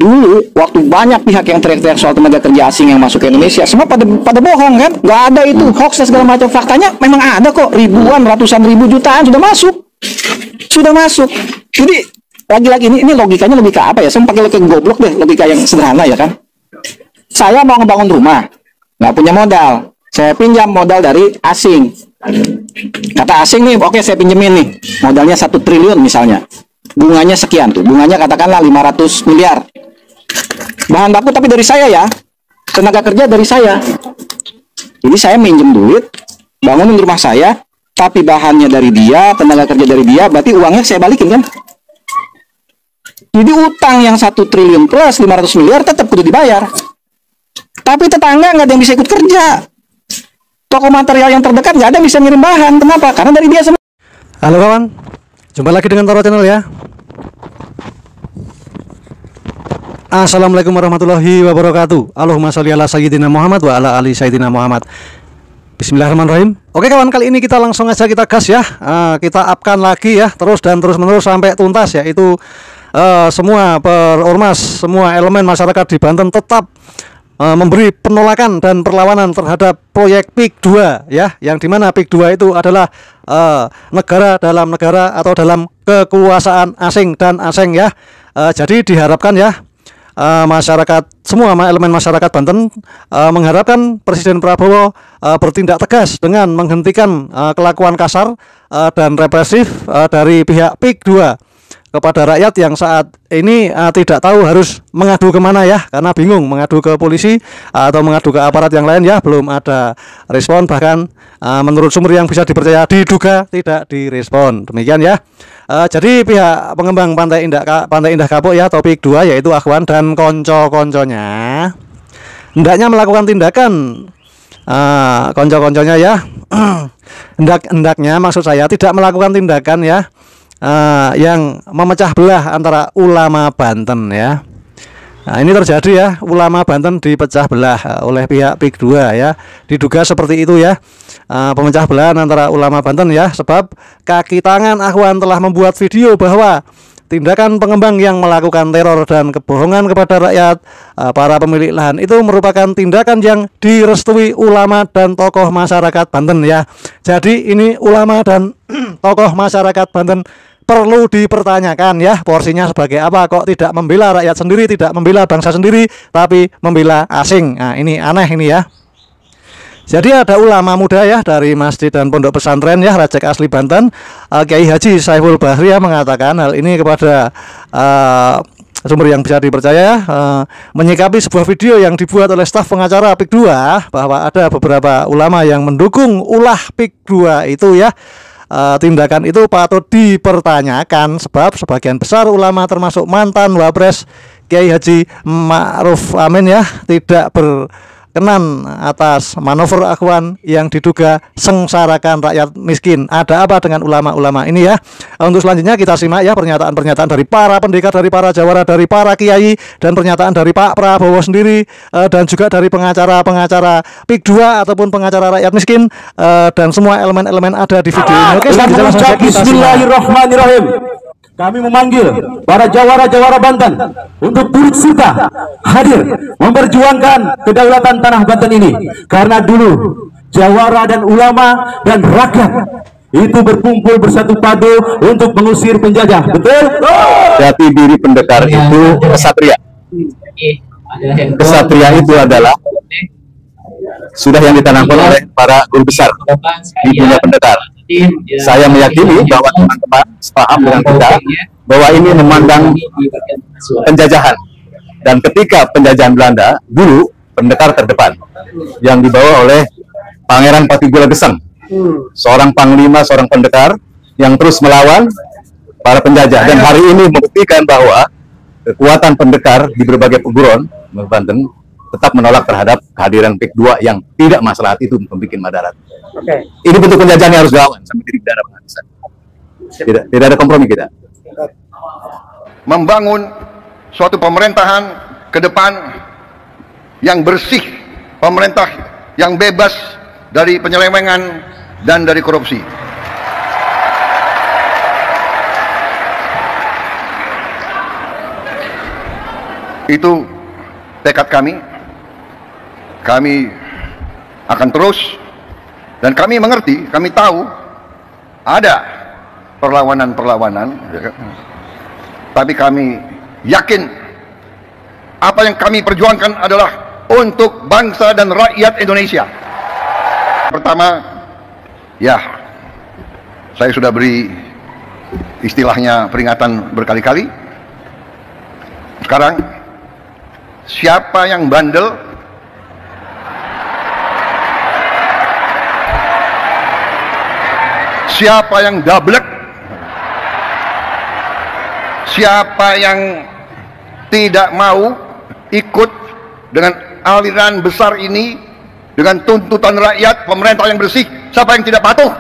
Dulu waktu banyak pihak yang teriak-teriak soal tenaga kerja asing yang masuk ke Indonesia, semua pada bohong kan, nggak ada itu hoax dan segala macam. Faktanya memang ada kok, ribuan, ratusan ribu, jutaan sudah masuk. Jadi lagi-lagi ini logikanya lebih ke apa ya? Saya pakai logika goblok deh, logika yang sederhana ya kan. Saya mau ngebangun rumah, nggak punya modal, saya pinjam modal dari asing. Kata asing nih, oke saya pinjemin nih, modalnya 1 triliun misalnya, bunganya sekian tuh, bunganya katakanlah 500 miliar. Bahan baku tapi dari saya ya, tenaga kerja dari saya. Jadi saya minjem duit, bangunin rumah saya, tapi bahannya dari dia, tenaga kerja dari dia, berarti uangnya saya balikin kan. Jadi utang yang 1 triliun plus 500 miliar tetap kudu dibayar. Tapi tetangga nggak ada yang bisa ikut kerja. Toko material yang terdekat nggak ada yang bisa ngirim bahan. Kenapa? Karena dari dia semua. Halo kawan, jumpa lagi dengan Toro Channel ya. Assalamualaikum warahmatullahi wabarakatuh. Allahumma sholli ala sayyidina Muhammad wa ala ali sayyidina Muhammad. Bismillahirrahmanirrahim. Oke kawan, kali ini kita langsung aja kita gas ya. Kita upkan lagi ya, terus dan terus menerus sampai tuntas ya. Itu semua perormas, semua elemen masyarakat di Banten tetap memberi penolakan dan perlawanan terhadap proyek PIK 2 ya, yang dimana PIK 2 itu adalah negara dalam negara atau dalam kekuasaan asing dan asing ya. Jadi diharapkan ya, masyarakat, semua elemen masyarakat Banten mengharapkan Presiden Prabowo bertindak tegas dengan menghentikan kelakuan kasar dan represif dari pihak PIK 2 kepada rakyat yang saat ini tidak tahu harus mengadu kemana ya, karena bingung mengadu ke polisi atau mengadu ke aparat yang lain ya. Belum ada respon, bahkan menurut sumber yang bisa dipercaya diduga tidak direspon. Demikian ya. Jadi pihak pengembang Pantai Indah Kapuk ya, topik 2 yaitu Akhwan dan konco-konconya hendaknya melakukan tindakan, konco-konconya ya, hendaknya maksud saya tidak melakukan tindakan ya, yang memecah belah antara ulama Banten ya. Nah, ini terjadi ya, ulama Banten dipecah belah oleh pihak PIK 2 ya. Diduga seperti itu ya, pemecah belahan antara ulama Banten ya. Sebab kaki tangan Akhwan telah membuat video bahwa tindakan pengembang yang melakukan teror dan kebohongan kepada rakyat, para pemilik lahan, itu merupakan tindakan yang direstui ulama dan tokoh masyarakat Banten ya. Jadi ini ulama dan tokoh masyarakat Banten perlu dipertanyakan ya, porsinya sebagai apa, kok tidak membela rakyat sendiri, tidak membela bangsa sendiri, tapi membela asing. Nah ini aneh ini ya. Jadi ada ulama muda ya dari masjid dan pondok pesantren ya, Rajek Asli Banten, Kiai Haji Saiful Bahri ya, mengatakan hal ini kepada sumber yang bisa dipercaya, menyikapi sebuah video yang dibuat oleh staf pengacara PIK 2 bahwa ada beberapa ulama yang mendukung ulah PIK 2 itu ya. Tindakan itu patut dipertanyakan sebab sebagian besar ulama termasuk mantan Wapres Kiai Haji Ma'ruf Amin ya tidak berkenan atas manuver Akhwan yang diduga sengsarakan rakyat miskin. Ada apa dengan ulama-ulama ini ya? Untuk selanjutnya kita simak ya pernyataan-pernyataan dari para pendekar, dari para jawara, dari para kiai, dan pernyataan dari Pak Prabowo sendiri, dan juga dari pengacara-pengacara PIK 2 ataupun pengacara rakyat miskin, dan semua elemen-elemen ada di video ini. Oke, selanjutnya Bismillahirrahmanirrahim. Kami memanggil para jawara-jawara Banten untuk turut serta hadir memperjuangkan kedaulatan tanah Banten ini, karena dulu jawara dan ulama dan rakyat itu berkumpul bersatu padu untuk mengusir penjajah. Betul? Jati diri pendekar itu kesatria. Kesatria itu adalah sudah yang ditanamkan oleh para guru besar di dunia pendekar. Saya meyakini bahwa teman-teman sepaham dengan kita bahwa ini memandang penjajahan, dan ketika penjajahan Belanda dulu pendekar terdepan yang dibawa oleh Pangeran Patigula Geseng, seorang panglima, seorang pendekar yang terus melawan para penjajah, dan hari ini membuktikan bahwa kekuatan pendekar di berbagai perguruan Banten tetap menolak terhadap kehadiran PIK 2 yang tidak maslahat itu membuat madarat. Ini bentuk penjajahan yang harus dilawan sampai titik darah penghabisan. Tidak ada kompromi kita. Membangun suatu pemerintahan ke depan yang bersih, pemerintah yang bebas dari penyelewengan dan dari korupsi. Itu tekad kami. Kami akan terus, dan kami mengerti, kami tahu ada perlawanan-perlawanan, ya kan? Tapi kami yakin apa yang kami perjuangkan adalah untuk bangsa dan rakyat Indonesia. Pertama, ya, saya sudah beri istilahnya peringatan berkali-kali. Sekarang, siapa yang bandel, siapa yang dablek, siapa yang tidak mau ikut dengan aliran besar ini, dengan tuntutan rakyat, pemerintah yang bersih, siapa yang tidak patuh,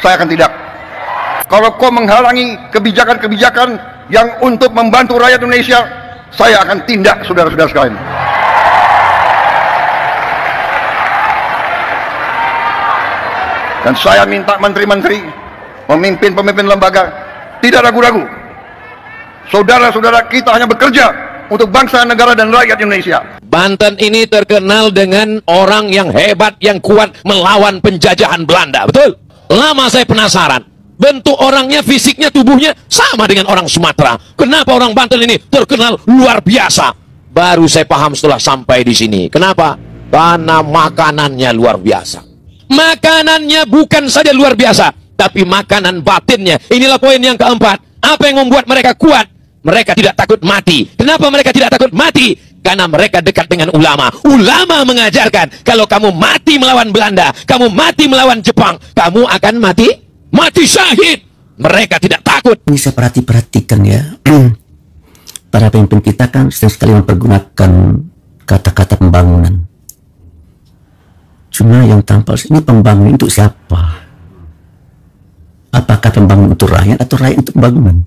saya akan tidak. Kalau kau menghalangi kebijakan-kebijakan yang untuk membantu rakyat Indonesia, saya akan tindak, saudara-saudara sekalian. Dan saya minta menteri-menteri, pemimpin-pemimpin lembaga, tidak ragu-ragu. Saudara-saudara kita hanya bekerja untuk bangsa, negara, dan rakyat Indonesia. Banten ini terkenal dengan orang yang hebat, yang kuat melawan penjajahan Belanda. Betul? Lama saya penasaran. Bentuk orangnya, fisiknya, tubuhnya sama dengan orang Sumatera. Kenapa orang Banten ini terkenal luar biasa? Baru saya paham setelah sampai di sini. Kenapa? Karena makanannya luar biasa. Makanannya bukan saja luar biasa, tapi makanan batinnya. Inilah poin yang keempat. Apa yang membuat mereka kuat? Mereka tidak takut mati. Kenapa mereka tidak takut mati? Karena mereka dekat dengan ulama. Ulama mengajarkan, kalau kamu mati melawan Belanda, kamu mati melawan Jepang, kamu akan mati syahid. Mereka tidak takut. Ini saya perhatikan ya. Para pemimpin kita kan sering sekali mempergunakan kata-kata pembangunan. Cuma yang tampak ini pembangunan untuk siapa? Apakah pembangunan untuk rakyat atau rakyat untuk pembangunan?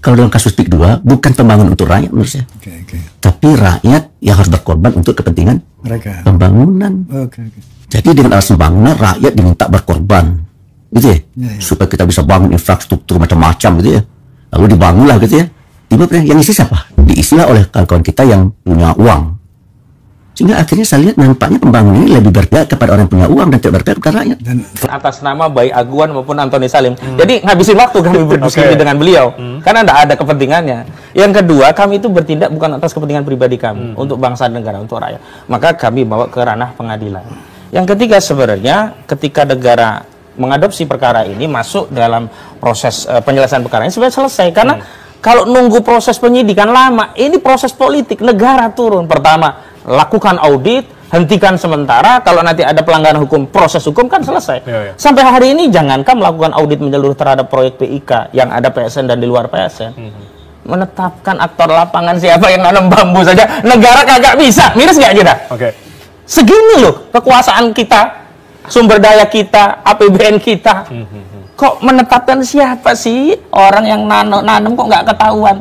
Kalau dalam kasus PIK 2 bukan pembangunan untuk rakyat menurut saya. Tapi rakyat yang harus berkorban untuk kepentingan mereka. Pembangunan. Jadi dengan alasan pembangunan rakyat diminta berkorban, gitu ya? Supaya kita bisa bangun infrastruktur macam-macam, gitu ya. Lalu dibangunlah, gitu ya. Tiba-tiba yang isi siapa? Diisilah oleh kawan-kawan kita yang punya uang. Sehingga akhirnya saya lihat nampaknya pembangunan ini lebih berpihak kepada orang yang punya uang dan tidak berpihak kepada rakyat. Dan atas nama baik Aguan maupun Antoni Salim. Jadi ngabisin waktu kami berdiskusi dengan beliau. Karena tidak ada kepentingannya. Yang kedua, kami itu bertindak bukan atas kepentingan pribadi kami. Untuk bangsa dan negara, untuk rakyat. Maka kami bawa ke ranah pengadilan. Yang ketiga sebenarnya, ketika negara mengadopsi perkara ini, masuk dalam proses penyelesaian perkara ini, sebenarnya selesai. Karena kalau nunggu proses penyidikan lama, ini proses politik, negara turun. Pertama, lakukan audit, hentikan sementara, kalau nanti ada pelanggaran hukum, proses hukum kan selesai. Sampai hari ini jangankan melakukan audit menyeluruh terhadap proyek PIK yang ada PSN dan di luar PSN. Menetapkan aktor lapangan siapa yang nanam bambu saja, negara kagak bisa. Miris nggak kita? Segini loh kekuasaan kita, sumber daya kita, APBN kita. Kok menetapkan siapa sih orang yang nanam kok nggak ketahuan?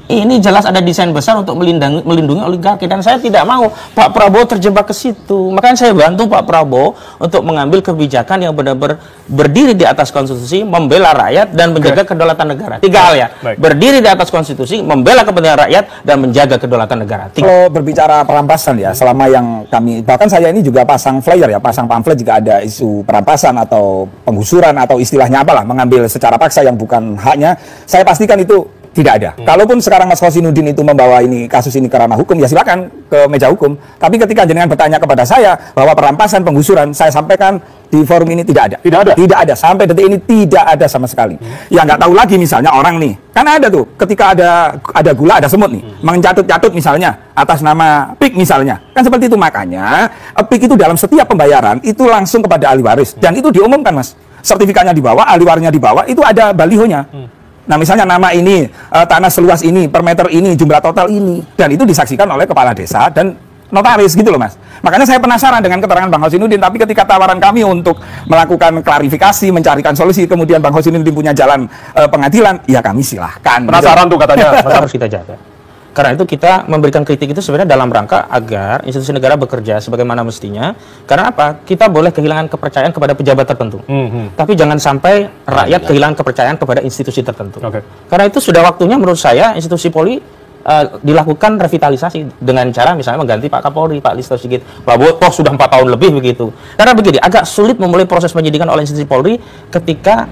Ini jelas ada desain besar untuk melindungi oligarki, dan saya tidak mau Pak Prabowo terjebak ke situ. Makanya saya bantu Pak Prabowo untuk mengambil kebijakan yang benar-benar berdiri di atas konstitusi, membela rakyat dan menjaga kedaulatan negara. Tiga hal ya. Berdiri di atas konstitusi, membela kepentingan rakyat dan menjaga kedaulatan negara. Kalau berbicara perampasan ya, selama yang kami, bahkan saya ini juga pasang flyer ya, pasang pamflet jika ada isu perampasan atau penggusuran atau istilahnya apalah, mengambil secara paksa yang bukan haknya, saya pastikan itu tidak ada. Kalaupun sekarang Mas Hosinuddin itu membawa ini kasus ini ke ranah hukum, ya silakan ke meja hukum. Tapi ketika jenengan bertanya kepada saya bahwa perampasan, penggusuran, saya sampaikan di forum ini tidak ada. Tidak ada. Sampai detik ini tidak ada sama sekali. Ya nggak tahu lagi misalnya orang nih, kan ada tuh ketika ada gula, ada semut nih, mencatut-catut misalnya atas nama PIK misalnya. Kan seperti itu, makanya PIK itu dalam setiap pembayaran itu langsung kepada ahli waris, dan itu diumumkan Mas. Sertifikatnya dibawa, ahli warisnya dibawa, itu ada balihonya. Nah misalnya nama ini, tanah seluas ini, per meter ini, jumlah total ini, dan itu disaksikan oleh kepala desa dan notaris gitu loh Mas. Makanya saya penasaran dengan keterangan Bang Hosinuddin, tapi ketika tawaran kami untuk melakukan klarifikasi, mencarikan solusi, kemudian Bang Hosinuddin punya jalan pengadilan, ya kami silahkan. Penasaran gitu. Tuh katanya. Harus kita jaga. Karena itu kita memberikan kritik itu sebenarnya dalam rangka agar institusi negara bekerja sebagaimana mestinya. Karena apa? Kita boleh kehilangan kepercayaan kepada pejabat tertentu. Tapi jangan sampai rakyat kehilangan kepercayaan kepada institusi tertentu. Karena itu sudah waktunya menurut saya institusi Polri dilakukan revitalisasi dengan cara misalnya mengganti Pak Kapolri, Pak Listio Sigit Prabowo, toh sudah 4 tahun lebih begitu. Karena begini, agak sulit memulai proses penyidikan oleh institusi Polri ketika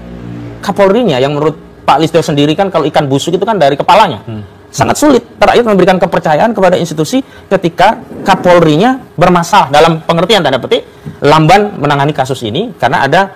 Kapolrinya yang menurut Pak Listio sendiri kan kalau ikan busuk itu kan dari kepalanya. Sangat sulit rakyat memberikan kepercayaan kepada institusi ketika Kapolrinya bermasalah dalam pengertian tanda petik lamban menangani kasus ini karena ada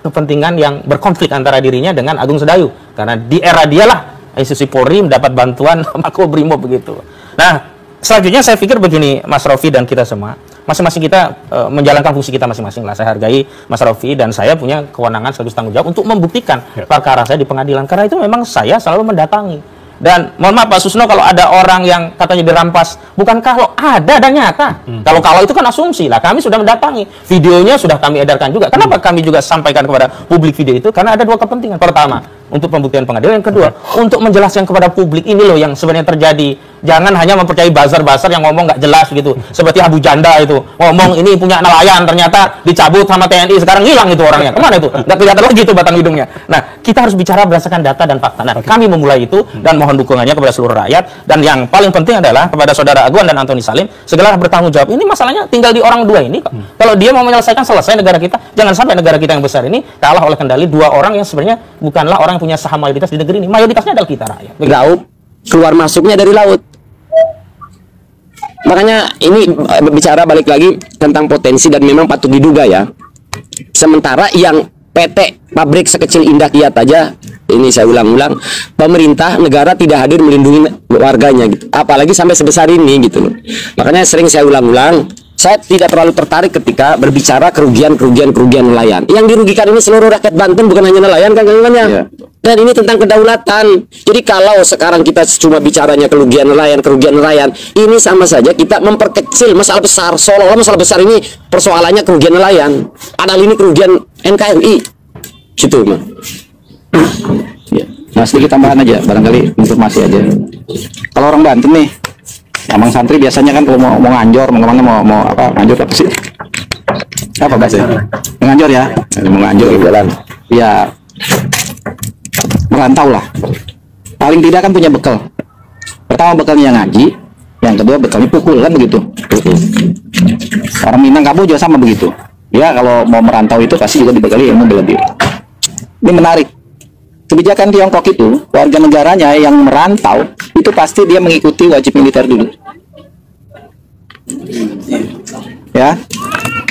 kepentingan yang berkonflik antara dirinya dengan Agung Sedayu. Karena di era dialah institusi Polri mendapat bantuan Makobrimob begitu. Nah, selanjutnya saya pikir begini Mas Rofi dan kita semua, masing-masing kita menjalankan fungsi kita masing-masing lah. Saya hargai Mas Rofi dan saya punya kewenangan sekaligus tanggung jawab untuk membuktikan perkara saya di pengadilan. Karena itu memang saya selalu mendatangi. Dan mohon maaf Pak Susno, kalau ada orang yang katanya dirampas, bukan kalau ada dan nyata. Kalau itu kan asumsi lah. Kami sudah mendatangi, videonya sudah kami edarkan juga. Kenapa kami juga sampaikan kepada publik video itu? Karena ada 2 kepentingan. Pertama, untuk pembuktian pengadilan. Yang kedua, untuk menjelaskan kepada publik ini loh yang sebenarnya terjadi. Jangan hanya mempercayai buzzer-buzzer yang ngomong nggak jelas gitu. Seperti Abu Janda itu ngomong ini punya nelayan, ternyata dicabut sama TNI, sekarang hilang itu orangnya. Kemana itu? Nggak kelihatan lagi itu batang hidungnya. Nah, kita harus bicara berdasarkan data dan fakta. Nah, kami memulai itu dan mohon dukungannya kepada seluruh rakyat. Dan yang paling penting adalah kepada Saudara Aguan dan Antoni Salim, segera bertanggung jawab. Ini masalahnya tinggal di orang 2 ini kok. Kalau dia mau menyelesaikan, selesai negara kita. Jangan sampai negara kita yang besar ini kalah oleh kendali 2 orang yang sebenarnya bukanlah orang yang punya saham mayoritas di negeri ini. Mayoritasnya adalah kita rakyat. Laut, keluar masuknya dari laut. Makanya ini bicara balik lagi tentang potensi dan memang patut diduga ya. Sementara yang PT pabrik sekecil Indah Kiat aja, ini saya ulang-ulang, pemerintah negara tidak hadir melindungi warganya gitu. Apalagi sampai sebesar ini gitu loh. Makanya sering saya ulang-ulang, saya tidak terlalu tertarik ketika berbicara kerugian nelayan. Yang dirugikan ini seluruh rakyat Banten, bukan hanya nelayan kan ya. Dan ini tentang kedaulatan. Jadi kalau sekarang kita cuma bicaranya kerugian nelayan, ini sama saja kita memperkecil masalah besar. Seolah-olah masalah besar ini persoalannya kerugian nelayan. Padahal ini kerugian NKRI. Gitu, Mas. Ya. Nah, sedikit tambahan aja, barangkali informasi aja. Kalau orang Banten nih, emang santri biasanya kan kalau mau nganjor, mau kemana, mau apa, nganjor apa sih? Apa bahasanya? Nganjor ya? Mau nganjor jalan. Ya, merantau lah. Paling tidak kan punya bekal. Pertama bekalnya ngaji, yang kedua bekalnya pukul kan begitu. Orang Minangkabau juga sama begitu. Ya kalau mau merantau itu pasti juga dibekali ilmu bela diri. Ini menarik. Kebijakan Tiongkok itu warga negaranya yang merantau itu pasti dia mengikuti wajib militer dulu. Ya.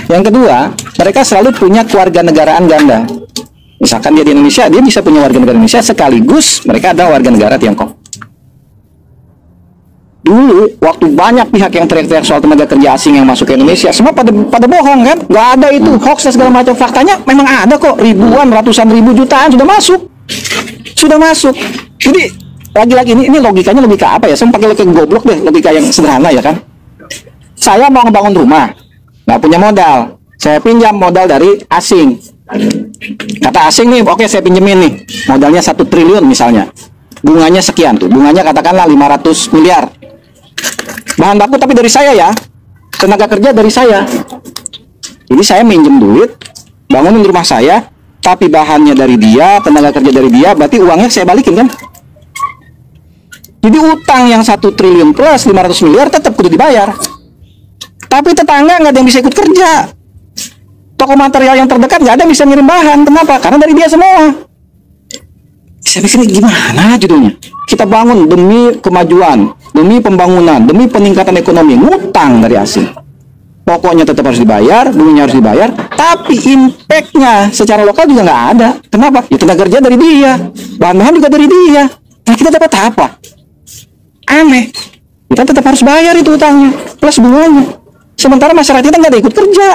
Yang kedua, mereka selalu punya kewarganegaraan ganda. Misalkan dia di Indonesia, dia bisa punya warga negara Indonesia sekaligus mereka ada warga negara Tiongkok. Dulu waktu banyak pihak yang teriak-teriak soal tenaga kerja asing yang masuk ke Indonesia, semua pada bohong kan? Nggak ada itu, hoax dan segala macam. Faktanya memang ada kok, ribuan, ratusan ribu, jutaan sudah masuk. Jadi lagi-lagi ini logikanya logika apa ya? Saya pakai logika goblok deh, logika yang sederhana ya kan? Saya mau ngebangun rumah, nggak punya modal, saya pinjam modal dari asing. Kata asing nih, oke saya pinjemin nih, modalnya 1 triliun misalnya, bunganya sekian tuh, bunganya katakanlah 500 miliar. Bahan baku tapi dari saya ya, tenaga kerja dari saya. Jadi saya minjem duit, bangunin rumah saya, tapi bahannya dari dia, tenaga kerja dari dia, berarti uangnya saya balikin kan? Jadi utang yang 1 triliun plus 500 miliar tetap kudu dibayar. Tapi tetangga nggak ada yang bisa ikut kerja. Toko material yang terdekat nggak ada yang bisa ngirim bahan. Kenapa? Karena dari dia semua. Saya pikir gimana judulnya? Kita bangun demi kemajuan, demi pembangunan, demi peningkatan ekonomi, ngutang dari asing. Pokoknya tetap harus dibayar, dulunya harus dibayar, tapi impact-nya secara lokal juga nggak ada. Kenapa? Ya tenaga kerja dari dia, bahan-bahan juga dari dia. Nah kita dapat apa? Aneh. Kita tetap harus bayar itu utangnya, plus bunganya. Sementara masyarakat kita nggak ada ikut kerja.